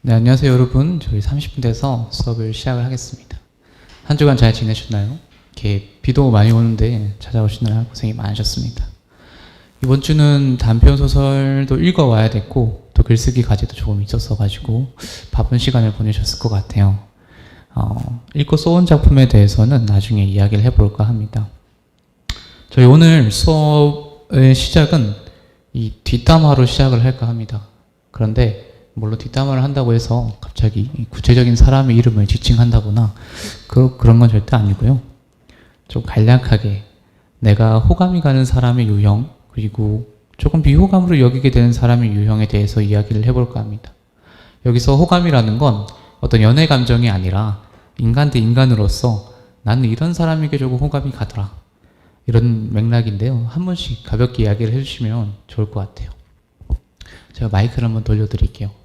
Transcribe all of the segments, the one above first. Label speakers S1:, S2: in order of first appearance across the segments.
S1: 네, 안녕하세요 여러분. 저희 30분 돼서 수업을 시작을 하겠습니다. 한 주간 잘 지내셨나요? 이렇게 비도 많이 오는데 찾아오시느라 고생이 많으셨습니다. 이번 주는 단편 소설도 읽어와야 됐고 또 글쓰기 과제도 조금 있었어가지고 바쁜 시간을 보내셨을 것 같아요. 읽고 써온 작품에 대해서는 나중에 이야기를 해볼까 합니다. 저희 오늘 수업의 시작은 이 뒷담화로 시작을 할까 합니다. 그런데 물론 뒷담화를 한다고 해서 갑자기 구체적인 사람의 이름을 지칭한다거나 그런 건 절대 아니고요. 좀 간략하게 내가 호감이 가는 사람의 유형, 그리고 조금 비호감으로 여기게 되는 사람의 유형에 대해서 이야기를 해볼까 합니다. 여기서 호감이라는 건 어떤 연애 감정이 아니라 인간 대 인간으로서 나는 이런 사람에게 조금 호감이 가더라, 이런 맥락인데요. 한 번씩 가볍게 이야기를 해주시면 좋을 것 같아요. 제가 마이크를 한번 돌려드릴게요.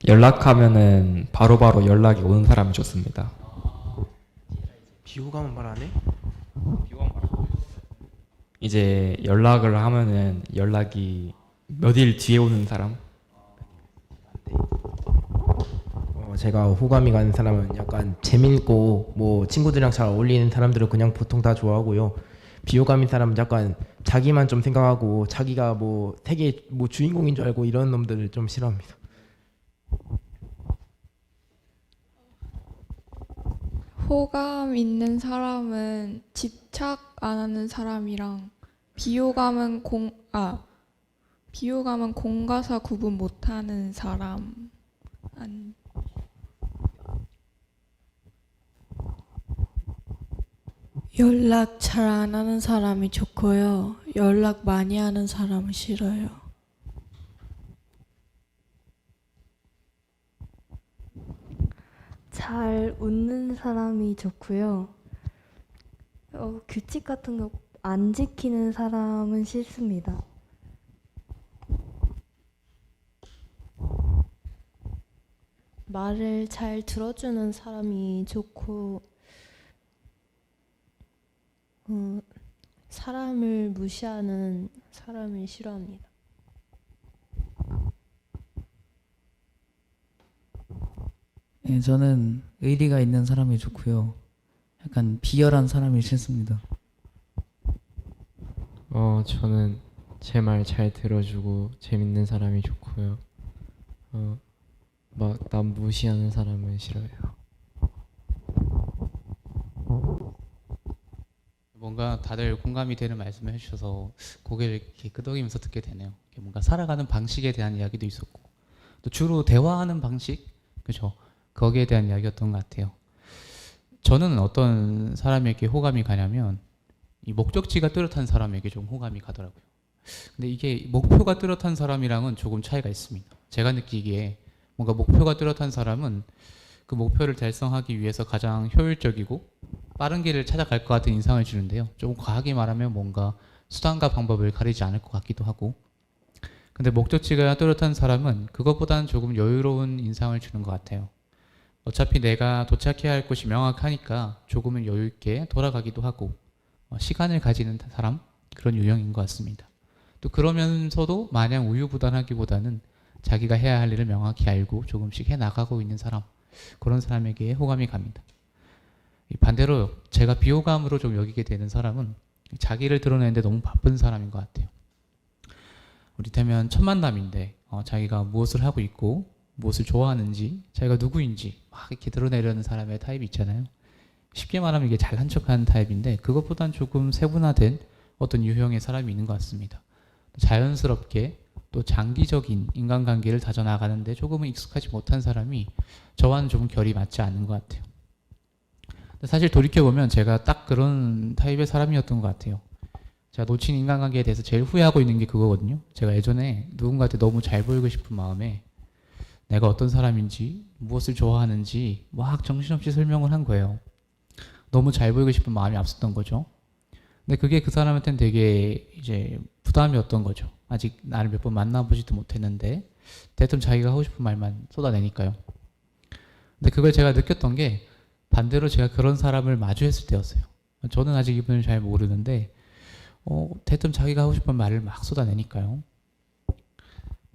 S2: 연락하면은 바로바로 연락이 오는 사람이 좋습니다.
S3: 비호감은 말 안 해?
S2: 이제 연락을 하면은 연락이 몇 일 뒤에 오는 사람?
S3: 제가 호감이 가는 사람은 약간 재밌고 뭐 친구들이랑 잘 어울리는 사람들은 그냥 보통 다 좋아하고요. 비호감인 사람은 약간 자기만 좀 생각하고 자기가 뭐 세계 뭐 주인공인 줄 알고 이런 놈들을 좀 싫어합니다.
S4: 호감 있는 사람은 집착 안 하는 사람이랑 비호감은 공과사 구분 못 하는 사람.
S5: 연락 잘 안 하는 사람이 좋고요. 연락 많이 하는 사람은 싫어요.
S6: 잘 웃는 사람이 좋고요. 규칙 같은 거 안 지키는 사람은 싫습니다.
S7: 말을 잘 들어주는 사람이 좋고, 사람을 무시하는 사람을 싫어합니다.
S8: 네, 저는 의리가 있는 사람이 좋고요. 약간 비열한 사람이 싫습니다.
S9: 저는 제 말 잘 들어주고 재밌는 사람이 좋고요. 막 남 무시하는 사람은 싫어요.
S1: 뭔가 다들 공감이 되는 말씀을 해주셔서 고개를 이렇게 끄덕이면서 듣게 되네요. 뭔가 살아가는 방식에 대한 이야기도 있었고, 또 주로 대화하는 방식, 그죠? 거기에 대한 이야기였던 것 같아요. 저는 어떤 사람에게 호감이 가냐면 이 목적지가 뚜렷한 사람에게 좀 호감이 가더라고요. 근데 이게 목표가 뚜렷한 사람이랑은 조금 차이가 있습니다. 제가 느끼기에 뭔가 목표가 뚜렷한 사람은 그 목표를 달성하기 위해서 가장 효율적이고 빠른 길을 찾아갈 것 같은 인상을 주는데요. 조금 과하게 말하면 뭔가 수단과 방법을 가리지 않을 것 같기도 하고, 근데 목적지가 뚜렷한 사람은 그것보다는 조금 여유로운 인상을 주는 것 같아요. 어차피 내가 도착해야 할 곳이 명확하니까 조금은 여유 있게 돌아가기도 하고, 시간을 가지는 사람, 그런 유형인 것 같습니다. 또 그러면서도 마냥 우유부단하기보다는 자기가 해야 할 일을 명확히 알고 조금씩 해나가고 있는 사람, 그런 사람에게 호감이 갑니다. 반대로 제가 비호감으로 좀 여기게 되는 사람은 자기를 드러내는데 너무 바쁜 사람인 것 같아요. 이를테면 첫 만남인데 자기가 무엇을 하고 있고 무엇을 좋아하는지, 자기가 누구인지 막 이렇게 드러내려는 사람의 타입이 있잖아요. 쉽게 말하면 이게 잘난 척하는 타입인데 그것보단 조금 세분화된 어떤 유형의 사람이 있는 것 같습니다. 자연스럽게 또 장기적인 인간관계를 다져나가는데 조금은 익숙하지 못한 사람이 저와는 좀 결이 맞지 않는 것 같아요. 사실 돌이켜보면 제가 딱 그런 타입의 사람이었던 것 같아요. 제가 놓친 인간관계에 대해서 제일 후회하고 있는 게 그거거든요. 제가 예전에 누군가한테 너무 잘 보이고 싶은 마음에 내가 어떤 사람인지, 무엇을 좋아하는지 막 정신없이 설명을 한 거예요. 너무 잘 보이고 싶은 마음이 앞섰던 거죠. 근데 그게 그 사람한테는 되게 이제 부담이었던 거죠. 아직 나를 몇 번 만나보지도 못했는데 대뜸 자기가 하고 싶은 말만 쏟아내니까요. 근데 그걸 제가 느꼈던 게 반대로 제가 그런 사람을 마주했을 때였어요. 저는 아직 이분을 잘 모르는데 대뜸 자기가 하고 싶은 말을 막 쏟아내니까요.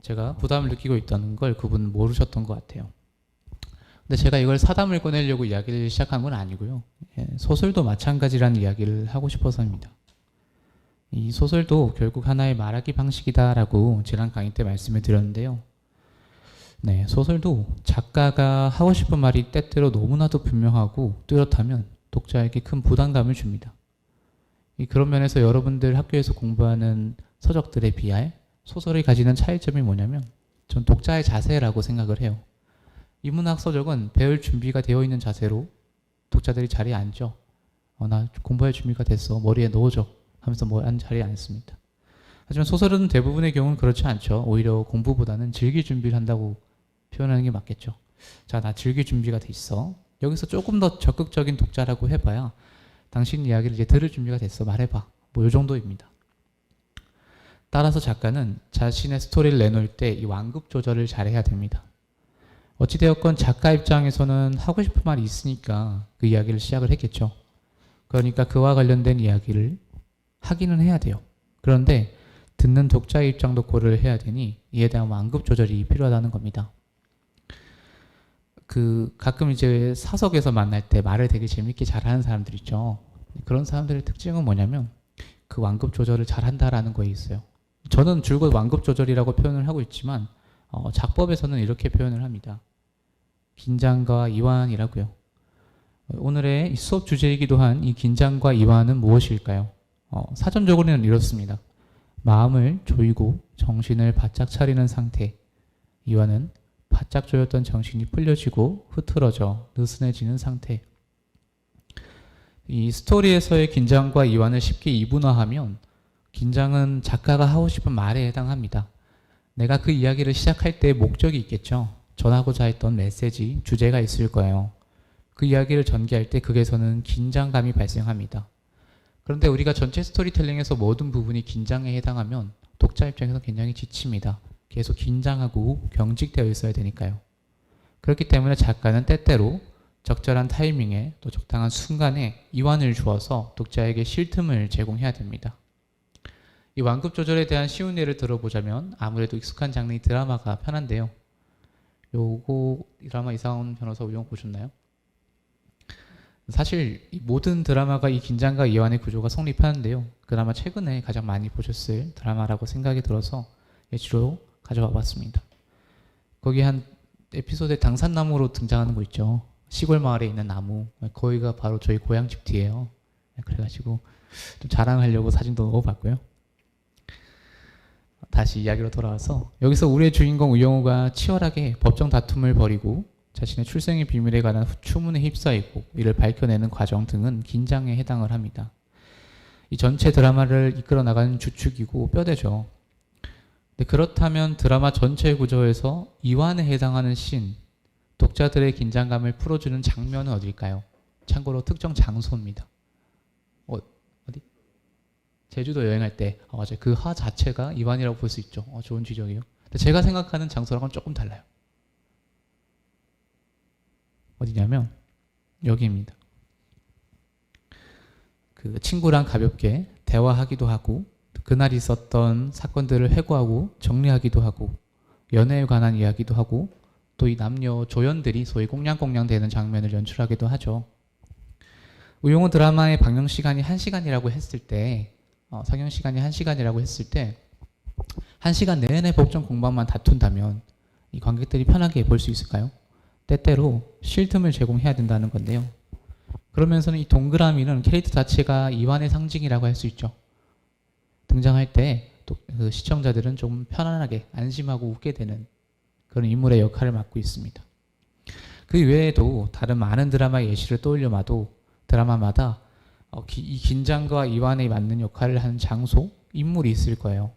S1: 제가 부담을 느끼고 있다는 걸 그분은 모르셨던 것 같아요. 근데 제가 이걸 사담을 꺼내려고 이야기를 시작한 건 아니고요. 소설도 마찬가지라는 이야기를 하고 싶어서입니다. 이 소설도 결국 하나의 말하기 방식이다라고 지난 강의 때 말씀을 드렸는데요. 네, 소설도 작가가 하고 싶은 말이 때때로 너무나도 분명하고 뚜렷하면 독자에게 큰 부담감을 줍니다. 그런 면에서 여러분들 학교에서 공부하는 서적들에 비할 소설이 가지는 차이점이 뭐냐면 전 독자의 자세라고 생각을 해요. 인문학 서적은 배울 준비가 되어 있는 자세로 독자들이 자리에 앉죠. 나 공부할 준비가 됐어. 머리에 넣어줘. 하면서 자리에 앉습니다. 하지만 소설은 대부분의 경우는 그렇지 않죠. 오히려 공부보다는 즐길 준비를 한다고 표현하는 게 맞겠죠. 자, 나 즐길 준비가 돼 있어. 여기서 조금 더 적극적인 독자라고 해봐야 당신 이야기를 이제 들을 준비가 됐어. 말해봐. 이 정도입니다. 따라서 작가는 자신의 스토리를 내놓을 때 이 완급 조절을 잘해야 됩니다. 어찌되었건 작가 입장에서는 하고 싶은 말이 있으니까 그 이야기를 시작을 했겠죠. 그러니까 그와 관련된 이야기를 하기는 해야 돼요. 그런데 듣는 독자의 입장도 고려를 해야 되니 이에 대한 완급 조절이 필요하다는 겁니다. 가끔 이제 사석에서 만날 때 말을 되게 재밌게 잘하는 사람들 있죠. 그런 사람들의 특징은 뭐냐면 그 완급 조절을 잘한다라는 거에 있어요. 저는 줄곧 완급 조절이라고 표현을 하고 있지만 작법에서는 이렇게 표현을 합니다. 긴장과 이완이라고요. 오늘의 수업 주제이기도 한 이 긴장과 이완은 무엇일까요? 사전적으로는 이렇습니다. 마음을 조이고 정신을 바짝 차리는 상태. 이완은 바짝 조였던 정신이 풀려지고 흐트러져 느슨해지는 상태. 이 스토리에서의 긴장과 이완을 쉽게 이분화하면 긴장은 작가가 하고 싶은 말에 해당합니다. 내가 그 이야기를 시작할 때 목적이 있겠죠. 전하고자 했던 메시지, 주제가 있을 거예요. 그 이야기를 전개할 때 극에서는 긴장감이 발생합니다. 그런데 우리가 전체 스토리텔링에서 모든 부분이 긴장에 해당하면 독자 입장에서 굉장히 지칩니다. 계속 긴장하고 경직되어 있어야 되니까요. 그렇기 때문에 작가는 때때로 적절한 타이밍에 또 적당한 순간에 이완을 주어서 독자에게 쉴 틈을 제공해야 됩니다. 이 완급 조절에 대한 쉬운 예를 들어보자면 아무래도 익숙한 장르의 드라마가 편한데요. 요거 드라마 이상훈 변호사 우영 보셨나요? 사실 이 모든 드라마가 이 긴장과 이완의 구조가 성립하는데요. 그나마 최근에 가장 많이 보셨을 드라마라고 생각이 들어서 예시로 가져와 봤습니다. 거기 한 에피소드에 당산나무로 등장하는 거 있죠. 시골 마을에 있는 나무. 거기가 바로 저희 고향집 뒤에요. 그래가지고 좀 자랑하려고 사진도 넣어봤고요. 다시 이야기로 돌아와서 여기서 우리의 주인공 우영우가 치열하게 법정 다툼을 벌이고 자신의 출생의 비밀에 관한 추문에 휩싸이고 이를 밝혀내는 과정 등은 긴장에 해당을 합니다. 이 전체 드라마를 이끌어 나가는 주축이고 뼈대죠. 그렇다면 드라마 전체 구조에서 이완에 해당하는 씬, 독자들의 긴장감을 풀어주는 장면은 어딜까요? 참고로 특정 장소입니다. 어디? 제주도 여행할 때 맞아요. 그 화 자체가 이완이라고 볼 수 있죠. 좋은 지적이에요. 근데 제가 생각하는 장소랑은 조금 달라요. 어디냐면 여기입니다. 그 친구랑 가볍게 대화하기도 하고 그날 있었던 사건들을 회고하고 정리하기도 하고 연애에 관한 이야기도 하고 또 이 남녀 조연들이 소위 꽁냥꽁냥 되는 장면을 연출하기도 하죠. 우영우 드라마의 방영 시간이 1시간이라고 했을 때 상영 시간이 1시간이라고 했을 때 1시간 내내 법정 공방만 다툰다면 이 관객들이 편하게 볼 수 있을까요? 때때로 쉴 틈을 제공해야 된다는 건데요. 그러면서는 이 동그라미는 캐릭터 자체가 이완의 상징이라고 할 수 있죠. 등장할 때 그 시청자들은 좀 편안하게 안심하고 웃게 되는 그런 인물의 역할을 맡고 있습니다. 그 외에도 다른 많은 드라마 예시를 떠올려 봐도 드라마마다 이 긴장과 이완에 맞는 역할을 하는 장소, 인물이 있을 거예요.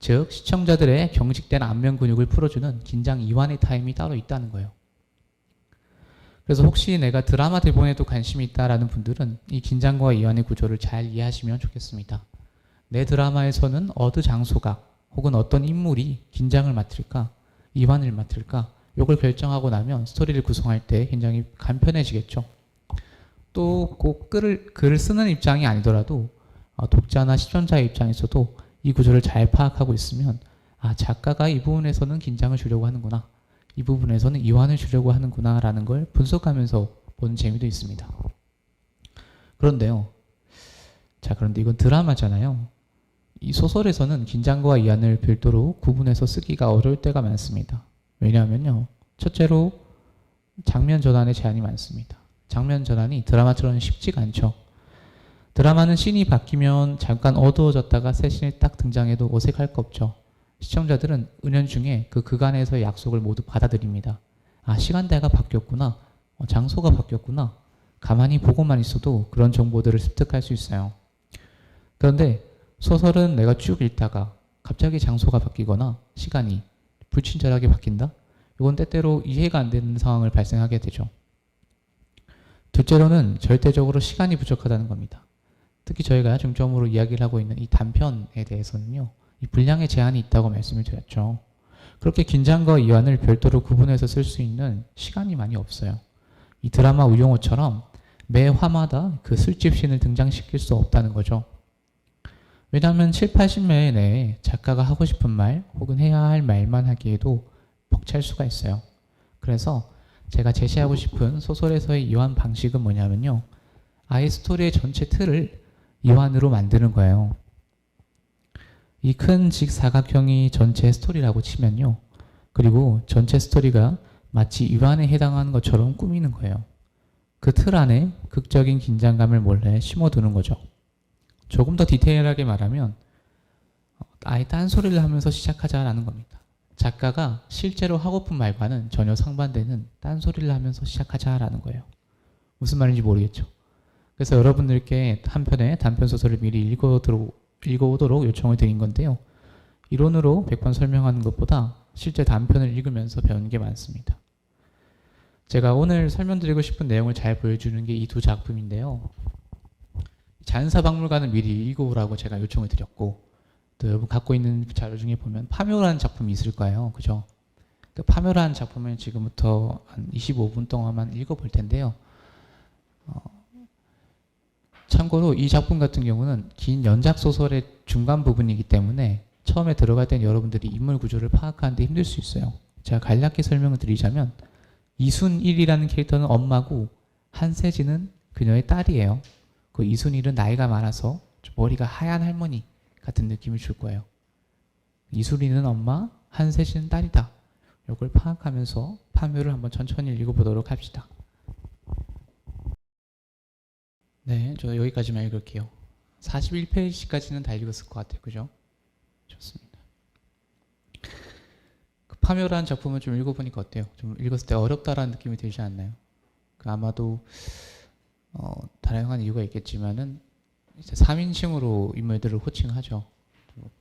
S1: 즉 시청자들의 경직된 안면 근육을 풀어주는 긴장 이완의 타임이 따로 있다는 거예요. 그래서 혹시 내가 드라마 대본에도 관심이 있다라는 분들은 이 긴장과 이완의 구조를 잘 이해하시면 좋겠습니다. 내 드라마에서는 어느 장소가 혹은 어떤 인물이 긴장을 맡을까, 이완을 맡을까, 이걸 결정하고 나면 스토리를 구성할 때 굉장히 간편해지겠죠. 또 꼭 글을 쓰는 입장이 아니더라도 독자나 시청자의 입장에서도 이 구조를 잘 파악하고 있으면 작가가 이 부분에서는 긴장을 주려고 하는구나, 이 부분에서는 이완을 주려고 하는구나 라는 걸 분석하면서 보는 재미도 있습니다. 그런데요, 그런데 이건 드라마잖아요. 이 소설에서는 긴장과 이완을 별도로 구분해서 쓰기가 어려울 때가 많습니다. 왜냐하면요, 첫째로 장면 전환에 제한이 많습니다. 장면 전환이 드라마처럼 쉽지가 않죠. 드라마는 씬이 바뀌면 잠깐 어두워졌다가 새 씬이 딱 등장해도 어색할 거 없죠. 시청자들은 은연중에 그 그간에서의 약속을 모두 받아들입니다. 시간대가 바뀌었구나, 장소가 바뀌었구나, 가만히 보고만 있어도 그런 정보들을 습득할 수 있어요. 그런데 소설은 내가 쭉 읽다가 갑자기 장소가 바뀌거나 시간이 불친절하게 바뀐다? 이건 때때로 이해가 안 되는 상황을 발생하게 되죠. 둘째로는 절대적으로 시간이 부족하다는 겁니다. 특히 저희가 중점으로 이야기를 하고 있는 이 단편에 대해서는요, 이 분량의 제한이 있다고 말씀을 드렸죠. 그렇게 긴장과 이완을 별도로 구분해서 쓸 수 있는 시간이 많이 없어요. 이 드라마 우영우처럼 매 화마다 그 술집신을 등장시킬 수 없다는 거죠. 왜냐하면 7, 80매 내에 작가가 하고 싶은 말 혹은 해야 할 말만 하기에도 벅찰 수가 있어요. 그래서 제가 제시하고 싶은 소설에서의 이완 방식은 뭐냐면요, 아예 스토리의 전체 틀을 이완으로 만드는 거예요. 이 큰 직사각형이 전체 스토리라고 치면요, 그리고 전체 스토리가 마치 이완에 해당하는 것처럼 꾸미는 거예요. 그 틀 안에 극적인 긴장감을 몰래 심어두는 거죠. 조금 더 디테일하게 말하면 아예 딴소리를 하면서 시작하자라는 겁니다. 작가가 실제로 하고픈 말과는 전혀 상반되는 딴소리를 하면서 시작하자라는 거예요. 무슨 말인지 모르겠죠. 그래서 여러분들께 한 편의 단편소설을 미리 읽어오도록 요청을 드린 건데요. 이론으로 100번 설명하는 것보다 실제 단편을 읽으면서 배우는 게 많습니다. 제가 오늘 설명드리고 싶은 내용을 잘 보여주는 게 이 두 작품인데요. 자연사박물관을 미리 읽어오라고 제가 요청을 드렸고, 또 여러분 갖고 있는 자료 중에 보면 파묘라는 작품이 있을 거예요. 그죠? 그 파묘라는 작품을 지금부터 한 25분 동안만 읽어볼 텐데요. 참고로 이 작품 같은 경우는 긴 연작 소설의 중간 부분이기 때문에 처음에 들어갈 때는 여러분들이 인물 구조를 파악하는 데 힘들 수 있어요. 제가 간략히 설명을 드리자면 이순일이라는 캐릭터는 엄마고 한세진은 그녀의 딸이에요. 그 이순일은 나이가 많아서 좀 머리가 하얀 할머니 같은 느낌을 줄 거예요. 이순일은 엄마, 한세진은 딸이다. 이걸 파악하면서 파묘를 한번 천천히 읽어보도록 합시다. 네, 저 여기까지만 읽을게요. 41페이지까지는 다 읽었을 것 같아요. 그죠? 좋습니다. 그 파묘라는 작품을 좀 읽어보니까 어때요? 좀 읽었을 때 어렵다라는 느낌이 들지 않나요? 아마도 다양한 이유가 있겠지만은 이제 3인칭으로 인물들을 호칭하죠.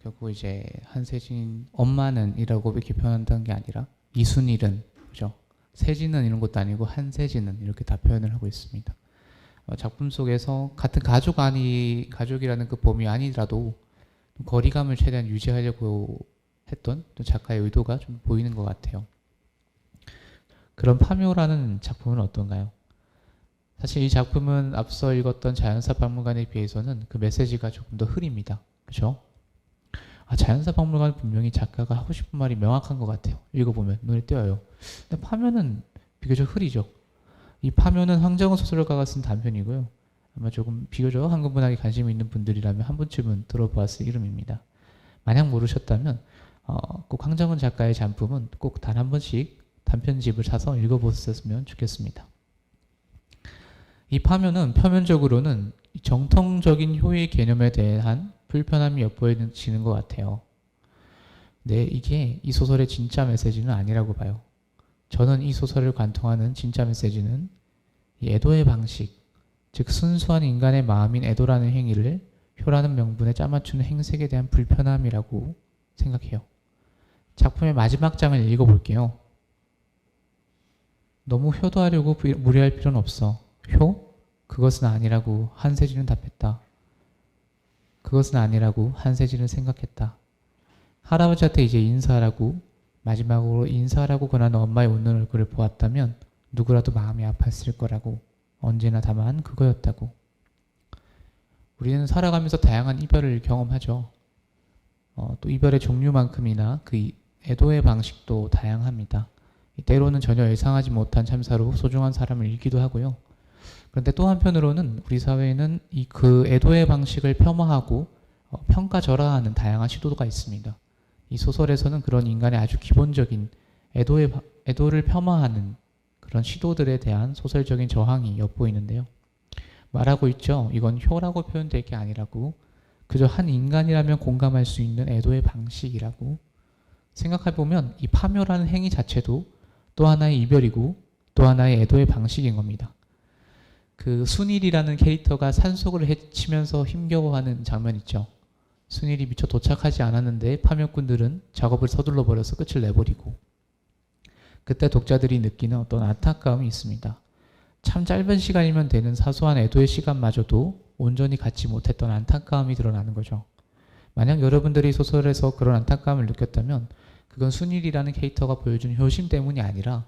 S1: 결국 이제 한세진 엄마는 이라고 이렇게 표현한다는 게 아니라 이순일은, 그죠? 세진은 이런 것도 아니고 한세진은 이렇게 다 표현을 하고 있습니다. 작품 속에서 같은 가족이라는 그 범위 아니더라도 거리감을 최대한 유지하려고 했던 또 작가의 의도가 좀 보이는 것 같아요. 그런 파묘라는 작품은 어떤가요? 사실 이 작품은 앞서 읽었던 자연사박물관에 비해서는 그 메시지가 조금 더 흐립니다. 그렇죠? 자연사박물관은 분명히 작가가 하고 싶은 말이 명확한 것 같아요. 읽어보면 눈에 띄어요. 근데 파묘는 비교적 흐리죠. 이 파묘는 황정은 소설가가 쓴 단편이고요. 아마 조금 비교적 한국문학에 관심이 있는 분들이라면 한 번쯤은 들어보았을 이름입니다. 만약 모르셨다면 꼭 황정은 작가의 작품은 꼭 단 한 번씩 단편집을 사서 읽어보셨으면 좋겠습니다. 이 파묘는 표면적으로는 정통적인 효의 개념에 대한 불편함이 엿보이지는 것 같아요. 네, 이게 이 소설의 진짜 메시지는 아니라고 봐요. 저는 이 소설을 관통하는 진짜 메시지는 이 애도의 방식, 즉 순수한 인간의 마음인 애도라는 행위를 효라는 명분에 짜맞추는 행색에 대한 불편함이라고 생각해요. 작품의 마지막 장을 읽어볼게요. 너무 효도하려고 무리할 필요는 없어. 효? 그것은 아니라고 한세진은 답했다. 그것은 아니라고 한세진은 생각했다. 할아버지한테 이제 인사하라고, 마지막으로 인사하라고 권하는 엄마의 웃는 얼굴을 보았다면 누구라도 마음이 아팠을 거라고 언제나 다만 그거였다고. 우리는 살아가면서 다양한 이별을 경험하죠. 또 이별의 종류만큼이나 그 애도의 방식도 다양합니다. 때로는 전혀 예상하지 못한 참사로 소중한 사람을 잃기도 하고요. 그런데 또 한편으로는 우리 사회에는 그 애도의 방식을 폄하하고 평가절하하는 다양한 시도가 있습니다. 이 소설에서는 그런 인간의 아주 기본적인 애도를 폄하하는 그런 시도들에 대한 소설적인 저항이 엿보이는데요. 말하고 있죠. 이건 효라고 표현될 게 아니라고, 그저 한 인간이라면 공감할 수 있는 애도의 방식이라고. 생각해보면 이 파묘라는 행위 자체도 또 하나의 이별이고 또 하나의 애도의 방식인 겁니다. 그 순일이라는 캐릭터가 산속을 헤치면서 힘겨워하는 장면 있죠. 순일이 미처 도착하지 않았는데 파묘꾼들은 작업을 서둘러 버려서 끝을 내버리고, 그때 독자들이 느끼는 어떤 안타까움이 있습니다. 참 짧은 시간이면 되는 사소한 애도의 시간마저도 온전히 갖지 못했던 안타까움이 드러나는 거죠. 만약 여러분들이 소설에서 그런 안타까움을 느꼈다면 그건 순일이라는 캐릭터가 보여준 효심 때문이 아니라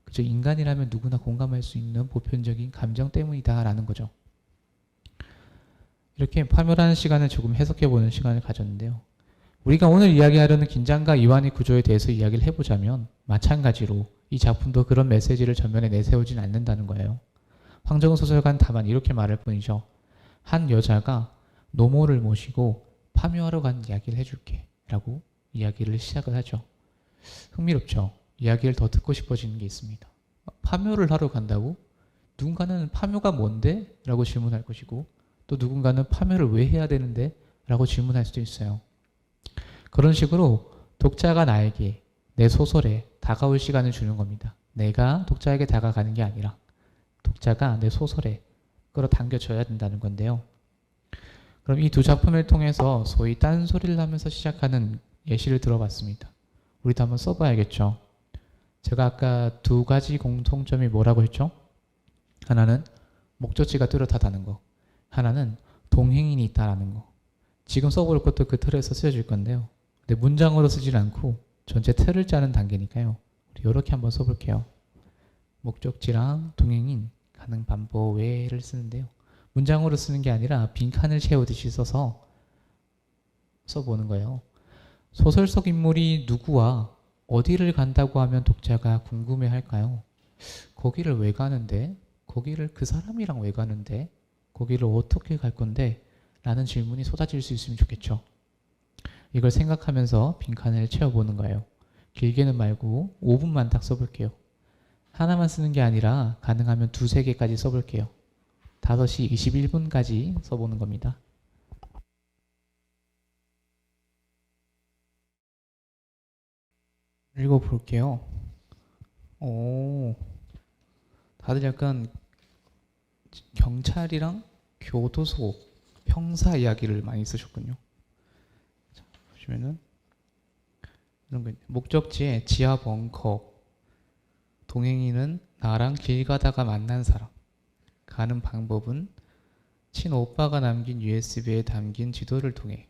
S1: 그저 인간이라면 누구나 공감할 수 있는 보편적인 감정 때문이다라는 거죠. 이렇게 파묘라는 시간을 조금 해석해보는 시간을 가졌는데요. 우리가 오늘 이야기하려는 긴장과 이완의 구조에 대해서 이야기를 해보자면 마찬가지로 이 작품도 그런 메시지를 전면에 내세우진 않는다는 거예요. 황정은 소설가는 다만 이렇게 말할 뿐이죠. 한 여자가 노모를 모시고 파묘하러 간 이야기를 해줄게 라고 이야기를 시작을 하죠. 흥미롭죠? 이야기를 더 듣고 싶어지는 게 있습니다. 파묘를 하러 간다고? 누군가는 파묘가 뭔데? 라고 질문할 것이고, 또 누군가는 파묘를 왜 해야 되는데? 라고 질문할 수도 있어요. 그런 식으로 독자가 나에게, 내 소설에 다가올 시간을 주는 겁니다. 내가 독자에게 다가가는 게 아니라 독자가 내 소설에 끌어당겨져야 된다는 건데요. 그럼 이 두 작품을 통해서 소위 딴소리를 하면서 시작하는 예시를 들어봤습니다. 우리도 한번 써봐야겠죠. 제가 아까 두 가지 공통점이 뭐라고 했죠? 하나는 목적지가 뚜렷하다는 거, 하나는 동행인이 있다라는 거. 지금 써볼 것도 그 틀에서 쓰여질 건데요. 근데 문장으로 쓰질 않고 전체 틀을 짜는 단계니까요. 우리 이렇게 한번 써볼게요. 목적지랑 동행인, 가능 반복 외를 쓰는데요. 문장으로 쓰는 게 아니라 빈칸을 채우듯이 써보는 거예요. 소설 속 인물이 누구와 어디를 간다고 하면 독자가 궁금해할까요? 거기를 왜 가는데? 거기를 그 사람이랑 왜 가는데? 거기를 어떻게 갈 건데? 라는 질문이 쏟아질 수 있으면 좋겠죠. 이걸 생각하면서 빈칸을 채워보는 거예요. 길게는 말고 5분만 딱 써볼게요. 하나만 쓰는 게 아니라 가능하면 2-3개까지 써볼게요. 5시 21분까지 써보는 겁니다. 읽어볼게요. 다들 약간 경찰이랑 교도소, 형사 이야기를 많이 쓰셨군요. 자, 보시면은 이런 거 있네요. 목적지에 지하 벙커, 동행인은 나랑 길 가다가 만난 사람, 가는 방법은 친오빠가 남긴 USB에 담긴 지도를 통해,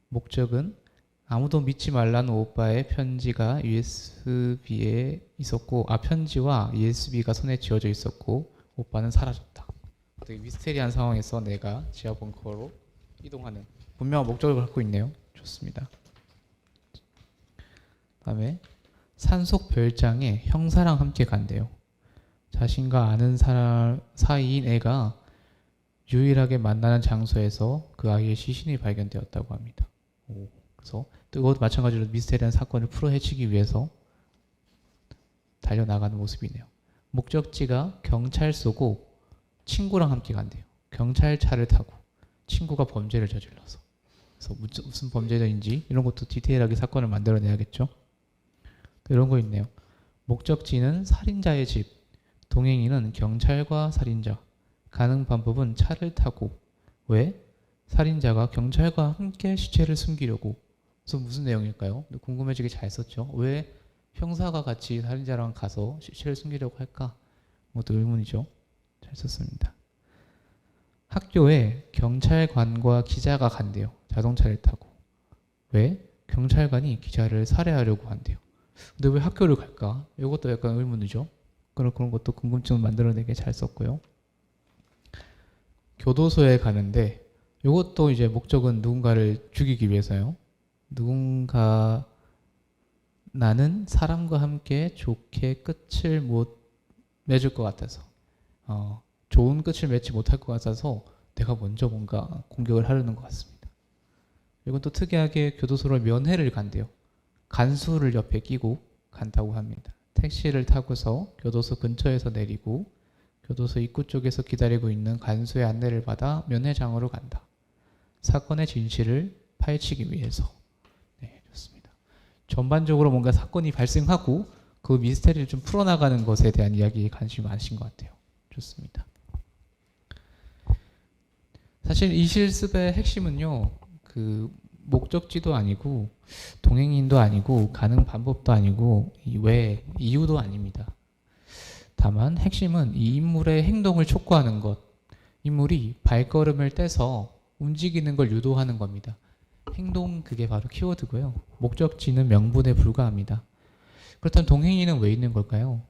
S1: 목적은 아무도 믿지 말라는 오빠의 편지가 USB에 있었고, 편지와 USB가 손에 쥐어져 있었고 오빠는 사라졌다. 되게 미스테리한 상황에서 내가 지하 벙커로 이동하는 분명한 목적을 갖고 있네요. 좋습니다. 다음에 산속 별장에 형사랑 함께 간대요. 자신과 아는 사람 사이인 애가 유일하게 만나는 장소에서 그 아이의 시신이 발견되었다고 합니다. 그래서 또 이것도 마찬가지로 미스테리한 사건을 풀어헤치기 위해서 달려나가는 모습이네요. 목적지가 경찰서고 친구랑 함께 간대요. 경찰차를 타고 친구가 범죄를 저질러서. 그래서 무슨 범죄자인지 이런 것도 디테일하게 사건을 만들어내야겠죠. 또 이런 거 있네요. 목적지는 살인자의 집, 동행인은 경찰과 살인자, 가는 방법은 차를 타고. 왜? 살인자가 경찰과 함께 시체를 숨기려고. 그래서 무슨 내용일까요? 궁금해지게 잘 썼죠. 왜 형사가 같이 살인자랑 가서 시체를 숨기려고 할까? 그것도 의문이죠. 잘 썼습니다. 학교에 경찰관과 기자가 간대요. 자동차를 타고. 왜? 경찰관이 기자를 살해하려고 한대요. 근데 왜 학교를 갈까? 이것도 약간 의문이죠. 그런 것도 궁금증을 만들어내게 잘 썼고요. 교도소에 가는데 이것도 이제 목적은 누군가를 죽이기 위해서요. 누군가 나는 사람과 함께 좋게 끝을 못 맺을 것 같아서 좋은 끝을 맺지 못할 것 같아서 내가 먼저 뭔가 공격을 하려는 것 같습니다. 이건 또 특이하게 교도소로 면회를 간대요. 간수를 옆에 끼고 간다고 합니다. 택시를 타고서 교도소 근처에서 내리고 교도소 입구 쪽에서 기다리고 있는 간수의 안내를 받아 면회장으로 간다. 사건의 진실을 파헤치기 위해서. 네, 좋습니다. 전반적으로 뭔가 사건이 발생하고 그 미스테리를 좀 풀어나가는 것에 대한 이야기에 관심이 많으신 것 같아요. 좋습니다. 사실 이 실습의 핵심은요, 그 목적지도 아니고 동행인도 아니고 가는 방법도 아니고 이 왜 이유도 아닙니다. 다만 핵심은 이 인물의 행동을 촉구하는 것, 인물이 발걸음을 떼서 움직이는 걸 유도하는 겁니다. 행동, 그게 바로 키워드고요. 목적지는 명분에 불과합니다. 그렇다면 동행인은 왜 있는 걸까요?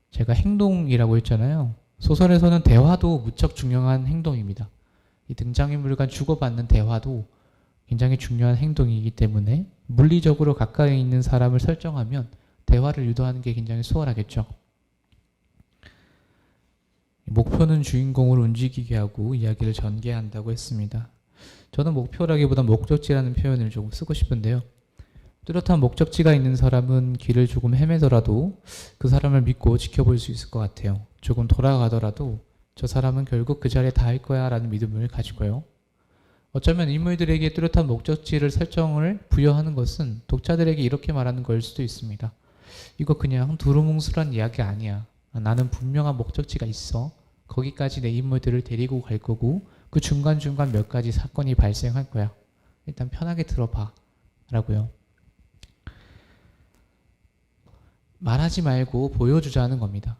S1: 제가 행동이라고 했잖아요. 소설에서는 대화도 무척 중요한 행동입니다. 이 등장인물 간 주고받는 대화도 굉장히 중요한 행동이기 때문에 물리적으로 가까이 있는 사람을 설정하면 대화를 유도하는 게 굉장히 수월하겠죠. 목표는 주인공을 움직이게 하고 이야기를 전개한다고 했습니다. 저는 목표라기보다 목적지라는 표현을 조금 쓰고 싶은데요. 뚜렷한 목적지가 있는 사람은 길을 조금 헤매더라도 그 사람을 믿고 지켜볼 수 있을 것 같아요. 조금 돌아가더라도 저 사람은 결국 그 자리에 닿을 거야 라는 믿음을 가지고요. 어쩌면 인물들에게 뚜렷한 목적지를 설정을 부여하는 것은 독자들에게 이렇게 말하는 걸 수도 있습니다. 이거 그냥 두루뭉술한 이야기 아니야. 나는 분명한 목적지가 있어. 거기까지 내 인물들을 데리고 갈 거고 그 중간중간 몇 가지 사건이 발생할 거야. 일단 편하게 들어봐 라고요. 말하지 말고 보여주자는 겁니다.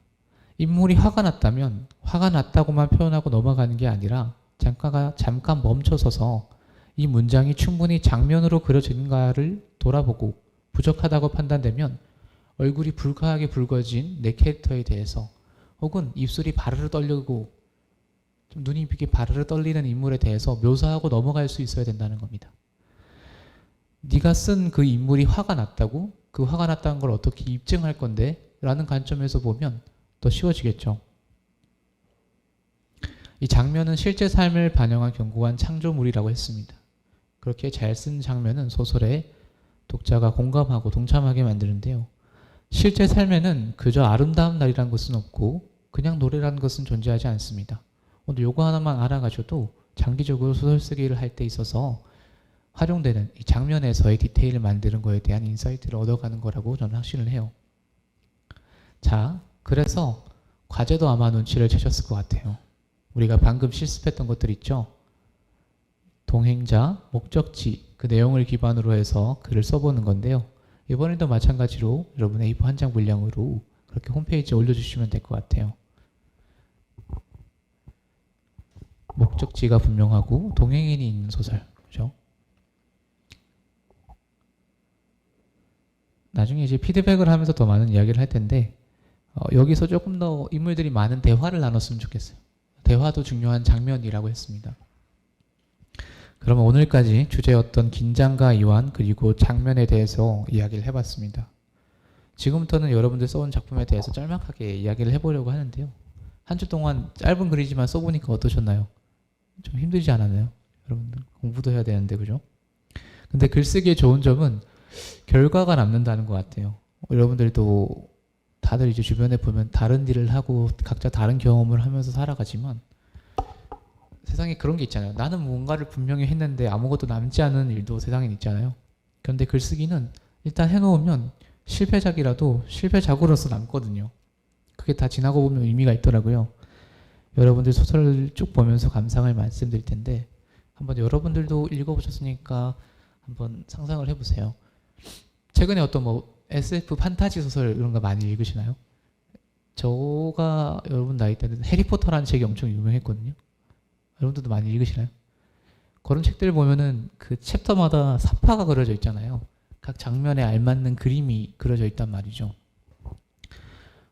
S1: 인물이 화가 났다면 화가 났다고만 표현하고 넘어가는 게 아니라 잠깐 멈춰서서 이 문장이 충분히 장면으로 그려지는가를 돌아보고 부족하다고 판단되면 얼굴이 불쾌하게 붉어진 내 캐릭터에 대해서 혹은 입술이 바르르 떨리고 좀 눈이 이렇게 바르르 떨리는 인물에 대해서 묘사하고 넘어갈 수 있어야 된다는 겁니다. 네가 쓴 그 인물이 화가 났다고? 그 화가 났다는 걸 어떻게 입증할 건데? 라는 관점에서 보면 더 쉬워지겠죠. 이 장면은 실제 삶을 반영한 견고한 창조물이라고 했습니다. 그렇게 잘 쓴 장면은 소설에 독자가 공감하고 동참하게 만드는데요. 실제 삶에는 그저 아름다운 날이라는 것은 없고 그냥 노래라는 것은 존재하지 않습니다. 오늘 요거 하나만 알아가셔도 장기적으로 소설 쓰기를 할 때 있어서 활용되는 이 장면에서의 디테일을 만드는 거에 대한 인사이트를 얻어가는 거라고 저는 확신을 해요. 자, 그래서 과제도 아마 눈치를 채셨을 것 같아요. 우리가 방금 실습했던 것들 있죠? 동행자, 목적지, 그 내용을 기반으로 해서 글을 써보는 건데요. 이번에도 마찬가지로 여러분 A4 한 장 분량으로 그렇게 홈페이지에 올려주시면 될 것 같아요. 목적지가 분명하고 동행인이 있는 소설, 그죠? 나중에 이제 피드백을 하면서 더 많은 이야기를 할 텐데 여기서 조금 더 인물들이 많은 대화를 나눴으면 좋겠어요. 대화도 중요한 장면이라고 했습니다. 그러면 오늘까지 주제였던 긴장과 이완 그리고 장면에 대해서 이야기를 해봤습니다. 지금부터는 여러분들 써온 작품에 대해서 짤막하게 이야기를 해보려고 하는데요. 한 주 동안 짧은 글이지만 써보니까 어떠셨나요? 좀 힘들지 않았나요? 여러분들 공부도 해야 되는데 그죠? 근데 글쓰기의 좋은 점은 결과가 남는다는 것 같아요. 여러분들도 다들 이제 주변에 보면 다른 일을 하고 각자 다른 경험을 하면서 살아가지만 세상에 그런 게 있잖아요. 나는 뭔가를 분명히 했는데 아무것도 남지 않은 일도 세상에 있잖아요. 그런데 글쓰기는 일단 해놓으면 실패작이라도 실패작으로서 남거든요. 그게 다 지나고 보면 의미가 있더라고요. 여러분들 소설을 쭉 보면서 감상을 말씀드릴 텐데 한번 여러분들도 읽어보셨으니까 한번 상상을 해보세요. 최근에 어떤 뭐 SF 판타지 소설 이런 거 많이 읽으시나요? 저가 여러분 나이 때는 해리포터라는 책이 엄청 유명했거든요. 여러분들도 많이 읽으시나요? 그런 책들 보면은 그 챕터마다 사파가 그려져 있잖아요. 각 장면에 알맞는 그림이 그려져 있단 말이죠.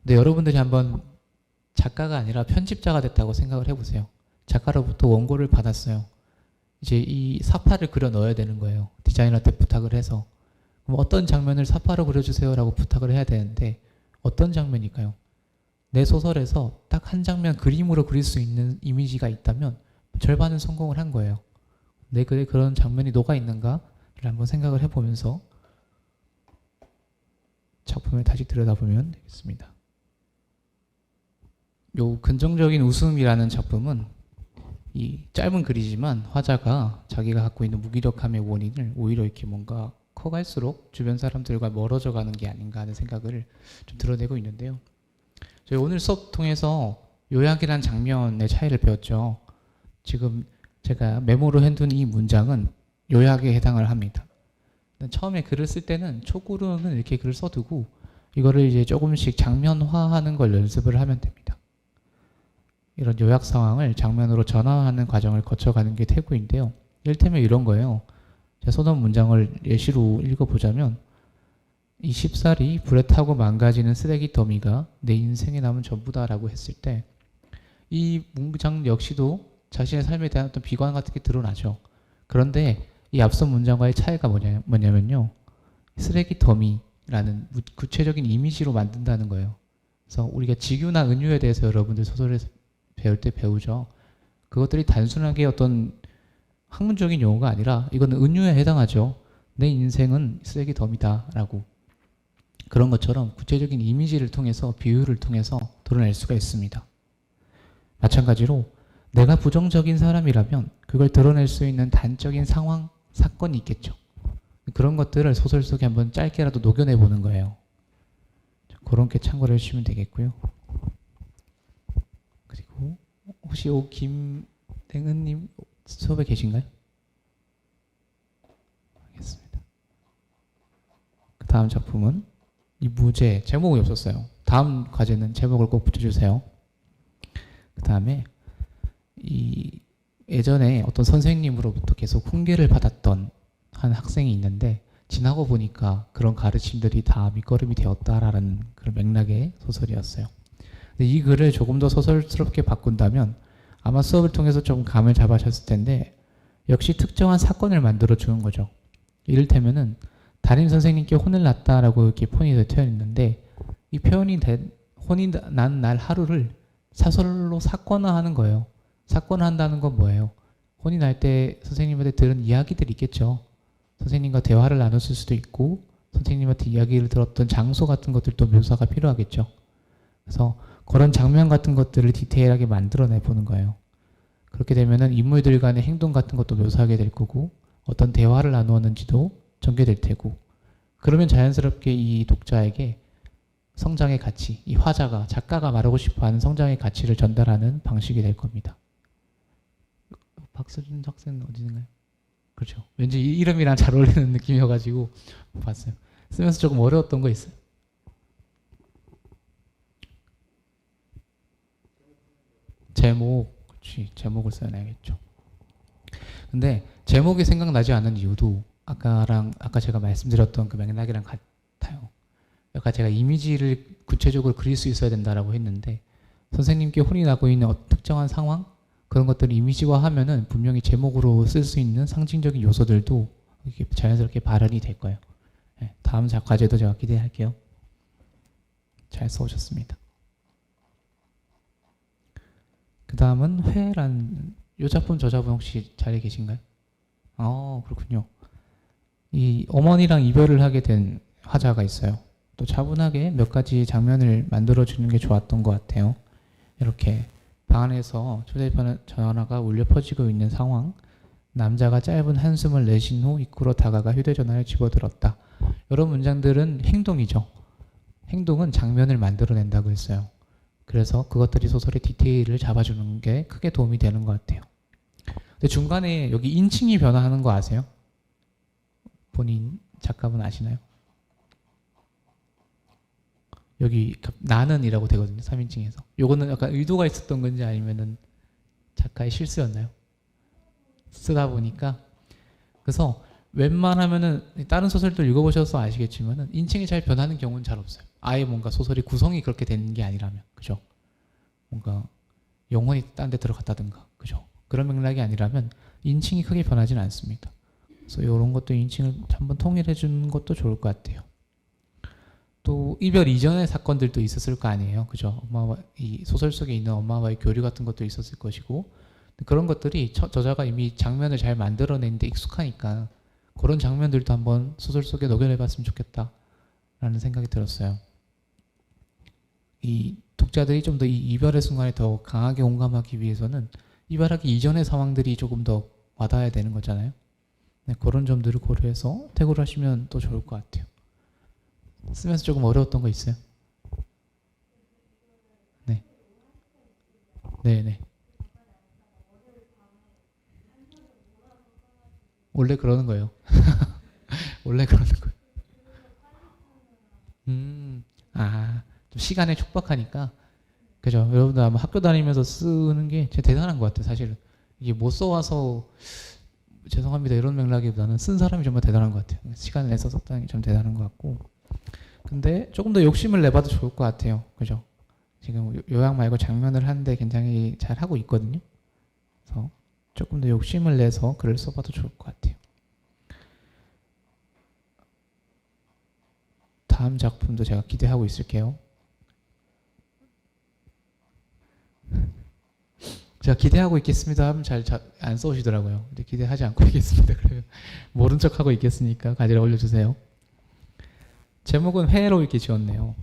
S1: 근데 여러분들이 한번 작가가 아니라 편집자가 됐다고 생각을 해보세요. 작가로부터 원고를 받았어요. 이제 이 사파를 그려 넣어야 되는 거예요. 디자이너한테 부탁을 해서. 그럼 어떤 장면을 사파로 그려주세요라고 부탁을 해야 되는데 어떤 장면일까요? 내 소설에서 딱 한 장면 그림으로 그릴 수 있는 이미지가 있다면 절반은 성공을 한 거예요. 내 글에 그런 장면이 녹아 있는가를 한번 생각을 해보면서 작품을 다시 들여다보면 되겠습니다. 요 근정적인 웃음이라는 작품은 이 짧은 글이지만 화자가 자기가 갖고 있는 무기력함의 원인을 오히려 이렇게 뭔가 커갈수록 주변 사람들과 멀어져 가는 게 아닌가 하는 생각을 좀 드러내고 있는데요. 저희 오늘 수업 통해서 요약이란 장면의 차이를 배웠죠. 지금 제가 메모로 해둔 이 문장은 요약에 해당을 합니다. 처음에 글을 쓸 때는 초구로는 이렇게 글을 써두고 이거를 이제 조금씩 장면화하는 걸 연습을 하면 됩니다. 이런 요약 상황을 장면으로 전환하는 과정을 거쳐가는 게 태구인데요. 이를테면 이런 거예요. 제가 써놓은 문장을 예시로 읽어보자면 이 쉽사리 불에 타고 망가지는 쓰레기 더미가 내 인생에 남은 전부다라고 했을 때 이 문장 역시도 자신의 삶에 대한 어떤 비관 같은 게 드러나죠. 그런데 이 앞서 문장과의 차이가 뭐냐면요. 쓰레기 더미라는 구체적인 이미지로 만든다는 거예요. 그래서 우리가 직유나 은유에 대해서 여러분들 소설에서 배울 때 배우죠. 그것들이 단순하게 어떤 학문적인 용어가 아니라 이거는 은유에 해당하죠. 내 인생은 쓰레기 더미다라고. 그런 것처럼 구체적인 이미지를 통해서 비유를 통해서 드러낼 수가 있습니다. 마찬가지로 내가 부정적인 사람이라면 그걸 드러낼 수 있는 단적인 상황, 사건이 있겠죠. 그런 것들을 소설 속에 한번 짧게라도 녹여내보는 거예요. 그렇게 참고를 해주시면 되겠고요. 그리고 혹시 김땡은님 수업에 계신가요? 알겠습니다. 그 다음 작품은 이 무제, 제목이 없었어요. 다음 과제는 제목을 꼭 붙여주세요. 그 다음에 이 예전에 어떤 선생님으로부터 계속 훈계를 받았던 한 학생이 있는데 지나고 보니까 그런 가르침들이 다 밑거름이 되었다라는 그런 맥락의 소설이었어요. 근데 이 글을 조금 더 소설스럽게 바꾼다면 아마 수업을 통해서 좀 감을 잡으셨을 텐데 역시 특정한 사건을 만들어 주는 거죠. 이를테면은 담임 선생님께 혼을 났다라고 이렇게 표현이 되어 있는데 이 표현이 된 혼이 난 날 하루를 사설로 사건화하는 거예요. 사건화한다는 건 뭐예요? 혼이 날 때 선생님한테 들은 이야기들이 있겠죠. 선생님과 대화를 나눴을 수도 있고 선생님한테 이야기를 들었던 장소 같은 것들도 묘사가 필요하겠죠. 그래서 그런 장면 같은 것들을 디테일하게 만들어내 보는 거예요. 그렇게 되면은 인물들 간의 행동 같은 것도 묘사하게 될 거고 어떤 대화를 나누었는지도 전개될 테고 그러면 자연스럽게 이 독자에게 성장의 가치, 이 화자가, 작가가 말하고 싶어하는 성장의 가치를 전달하는 방식이 될 겁니다. 박서준 학생은 어디 있나요? 그렇죠. 왠지 이 이름이랑 잘 어울리는 느낌이어가지고 봤어요. 쓰면서 조금 어려웠던 거 있어요? 제목, 그렇지. 제목을 써야겠죠. 근데 제목이 생각나지 않는 이유도 아까 제가 말씀드렸던 그 맥락이랑 같아요. 아까 제가 이미지를 구체적으로 그릴 수 있어야 된다라고 했는데 선생님께 혼이 나고 있는 특정한 상황 그런 것들을 이미지화하면은 분명히 제목으로 쓸 수 있는 상징적인 요소들도 이렇게 자연스럽게 발현이 될 거예요. 네, 다음 과제도 제가 기대할게요. 잘 써오셨습니다. 그 다음은 회란 이 작품 저자분 혹시 자리에 계신가요? 그렇군요. 이 어머니랑 이별을 하게 된 화자가 있어요. 또 차분하게 몇 가지 장면을 만들어주는 게 좋았던 것 같아요. 이렇게 방 안에서 휴대폰 전화가 울려 퍼지고 있는 상황, 남자가 짧은 한숨을 내쉰 후 입구로 다가가 휴대전화를 집어들었다. 이런 문장들은 행동이죠. 행동은 장면을 만들어낸다고 했어요. 그래서 그것들이 소설의 디테일을 잡아주는 게 크게 도움이 되는 것 같아요. 근데 중간에 여기 인칭이 변화하는 거 아세요? 본인 작가분 아시나요? 여기 나는이라고 되거든요. 3인칭에서. 요거는 약간 의도가 있었던 건지 아니면은 작가의 실수였나요? 쓰다 보니까. 그래서 웬만하면은 다른 소설도 읽어보셔서 아시겠지만은 인칭이 잘 변하는 경우는 잘 없어요. 아예 뭔가 소설의 구성이 그렇게 되는 게 아니라면. 그죠? 뭔가 영혼이 딴 데 들어갔다든가, 그죠? 그런 맥락이 아니라면 인칭이 크게 변하지는 않습니다. 그래서 이런 것도 인칭을 한번 통일해 주는 것도 좋을 것 같아요. 또 이별 이전의 사건들도 있었을 거 아니에요, 그죠? 엄마와 이 소설 속에 있는 엄마와의 교류 같은 것도 있었을 것이고, 그런 것들이 저자가 이미 장면을 잘 만들어내는데 익숙하니까 그런 장면들도 한번 소설 속에 녹여내봤으면 좋겠다라는 생각이 들었어요. 이 독자들이 좀 더 이 이별의 순간에 더 강하게 공감하기 위해서는 이별하기 이전의 상황들이 조금 더 와닿아야 되는 거잖아요. 네, 그런 점들을 고려해서 태고를 하시면 또 좋을 것 같아요. 쓰면서 조금 어려웠던 거 있어요? 네. 네네. 원래 그러는 거예요. 원래 그러는 거예요. 좀 시간에 촉박하니까. 그죠? 여러분들 아마 학교 다니면서 쓰는 게 진짜 대단한 것 같아요, 사실은. 이게 못 써와서 죄송합니다 이런 맥락보다는 쓴 사람이 정말 대단한 것 같아요. 시간을 내서 썼다는 게 좀 대단한 것 같고. 근데 조금 더 욕심을 내봐도 좋을 것 같아요. 그죠? 지금 요약 말고 장면을 하는데 굉장히 잘 하고 있거든요. 그래서 조금 더 욕심을 내서 글을 써봐도 좋을 것 같아요. 다음 작품도 제가 기대하고 있을게요. 제가 기대하고 있겠습니다 하면 잘 안 써오시더라고요. 근데 기대하지 않고 있겠습니다. 그러면 모른 척하고 있겠으니까 가지를 올려주세요. 제목은 회로 이렇게 지었네요.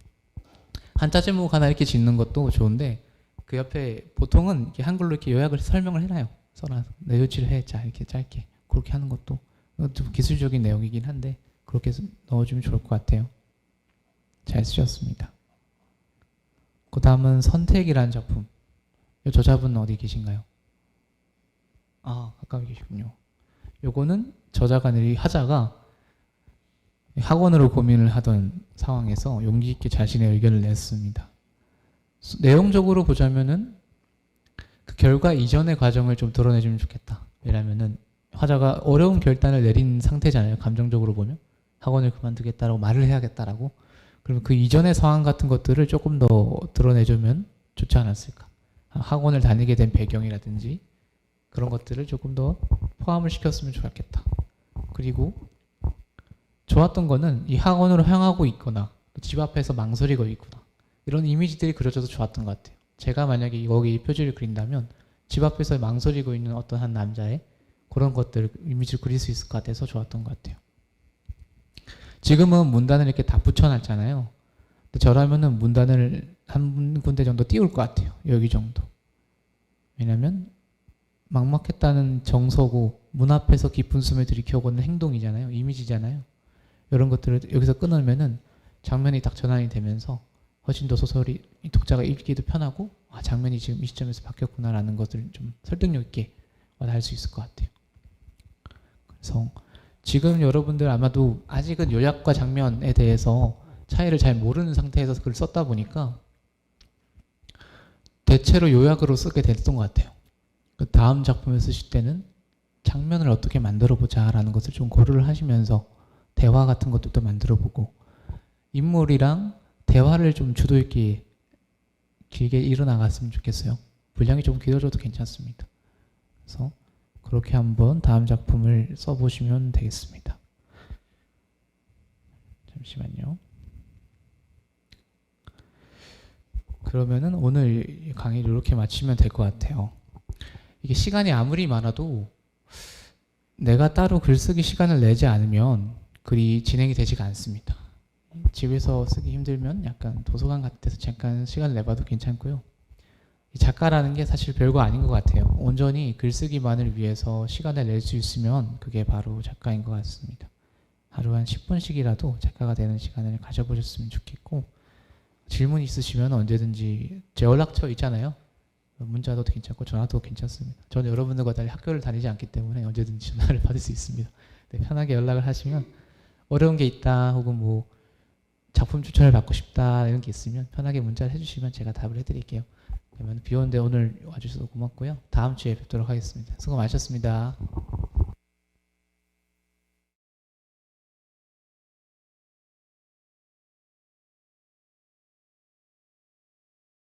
S1: 한자 제목 하나 이렇게 짓는 것도 좋은데 그 옆에 보통은 이렇게 한글로 이렇게 요약을 설명을 해놔요. 써놔서 내요칠 회자 이렇게 짧게 그렇게 하는 것도 좀 기술적인 내용이긴 한데 그렇게 넣어주면 좋을 것 같아요. 잘 쓰셨습니다. 그 다음은 선택이라는 작품. 이 저자분 어디 계신가요? 가까이 계시군요. 요거는 저자가 하자가 학원으로 고민을 하던 상황에서 용기 있게 자신의 의견을 냈습니다. 내용적으로 보자면은 그 결과 이전의 과정을 좀 드러내주면 좋겠다. 왜냐면은 화자가 어려운 결단을 내린 상태잖아요. 감정적으로 보면 학원을 그만두겠다라고 말을 해야겠다라고. 그러면 그 이전의 상황 같은 것들을 조금 더 드러내주면 좋지 않았을까. 학원을 다니게 된 배경이라든지 그런 것들을 조금 더 포함을 시켰으면 좋겠다. 그리고 좋았던 거는 이 학원으로 향하고 있거나 집 앞에서 망설이고 있구나 이런 이미지들이 그려져서 좋았던 것 같아요. 제가 만약에 거기 표지를 그린다면 집 앞에서 망설이고 있는 어떤 한 남자의 그런 것들 이미지를 그릴 수 있을 것 같아서 좋았던 것 같아요. 지금은 문단을 이렇게 다 붙여놨잖아요. 근데 저라면은 문단을 한 군데 정도 띄울 것 같아요. 여기 정도. 왜냐면 막막했다는 정서고 문 앞에서 깊은 숨을 들이켜오는 행동이잖아요. 이미지잖아요. 이런 것들을 여기서 끊으면은 장면이 딱 전환이 되면서 훨씬 더 소설이 독자가 읽기도 편하고 장면이 지금 이 시점에서 바뀌었구나라는 것을 좀 설득력 있게 할 수 있을 것 같아요. 그래서 지금 여러분들 아마도 아직은 요약과 장면에 대해서 차이를 잘 모르는 상태에서 글을 썼다 보니까 대체로 요약으로 쓰게 됐던 것 같아요. 그 다음 작품을 쓰실 때는 장면을 어떻게 만들어 보자라는 것을 좀 고려를 하시면서 대화 같은 것도 만들어 보고 인물이랑 대화를 좀 주도 있게 길게 이뤄나갔으면 좋겠어요. 분량이 좀 길어져도 괜찮습니다. 그래서 그렇게 한번 다음 작품을 써보시면 되겠습니다. 잠시만요. 그러면은 오늘 강의를 이렇게 마치면 될 것 같아요. 이게 시간이 아무리 많아도 내가 따로 글쓰기 시간을 내지 않으면 글이 진행이 되지가 않습니다. 집에서 쓰기 힘들면 약간 도서관 같은 데서 잠깐 시간을 내봐도 괜찮고요. 이 작가라는 게 사실 별거 아닌 것 같아요. 온전히 글쓰기만을 위해서 시간을 낼 수 있으면 그게 바로 작가인 것 같습니다. 하루 한 10분씩이라도 작가가 되는 시간을 가져보셨으면 좋겠고 질문 있으시면 언제든지 제 연락처 있잖아요. 문자도 괜찮고 전화도 괜찮습니다. 저는 여러분들과 달리 학교를 다니지 않기 때문에 언제든지 전화를 받을 수 있습니다. 네, 편하게 연락을 하시면 어려운 게 있다 혹은 뭐 작품 추천을 받고 싶다 이런 게 있으면 편하게 문자를 해주시면 제가 답을 해드릴게요. 그러면 비 오는데 오늘 와주셔서 고맙고요. 다음 주에 뵙도록 하겠습니다. 수고 많으셨습니다.